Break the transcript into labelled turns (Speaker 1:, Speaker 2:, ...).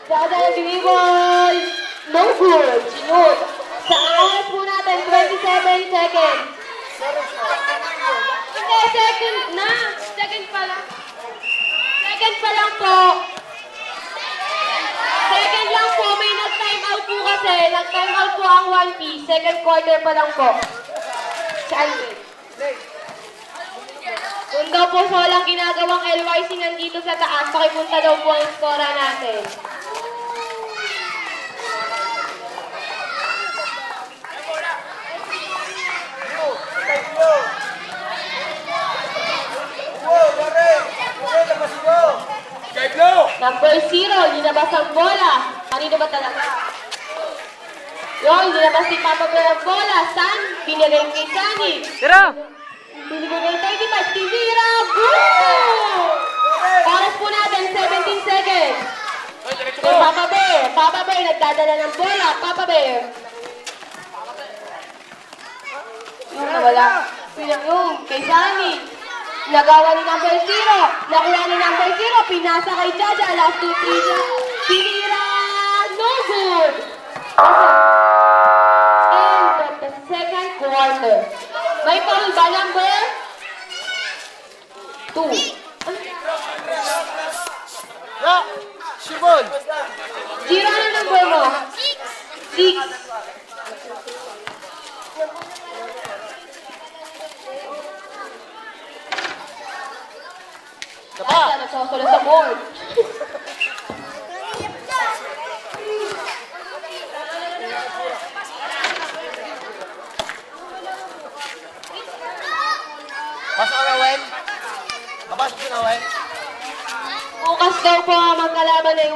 Speaker 1: Jaja Bibol, no good. Sinod. Sa oras po natin, 27 seconds. Hindi, second na. Second pa lang. Second pa lang po. Second lang po. May nag-time out po kasi. Nag-time out po ang 1P. Second quarter pa lang po. Saan? Kung daw po sa walang ginagawang LYC nandito sa taas, pakipunta daw po ang skora natin. Number 0, linabas ang bola. Kanino ba talaga? Yun, linabas si Papa Bear ang bola. San? Binigay kay Sunny.
Speaker 2: Tira!
Speaker 1: Binigay kay 35. Tira! Boom! Oras po natin, 17 seconds. Kay Papa Bear. Papa Bear, nagdadala ng bola. Papa Bear. Yung nawala. Yung kay Sunny. Nagawa ni number 0. Nakuha ni number 0. Pinasa kay Jaja. Last 2, 3. Tinira. No good. End of the second quarter. May foul ba number? 2.
Speaker 2: Ya! Shimon!
Speaker 1: 0 na number mo? 6. Ay, nagsusunod sa board.
Speaker 2: Pasok na, Wen? Papasok na, Wen?
Speaker 1: Bukas daw po ang magkalaban na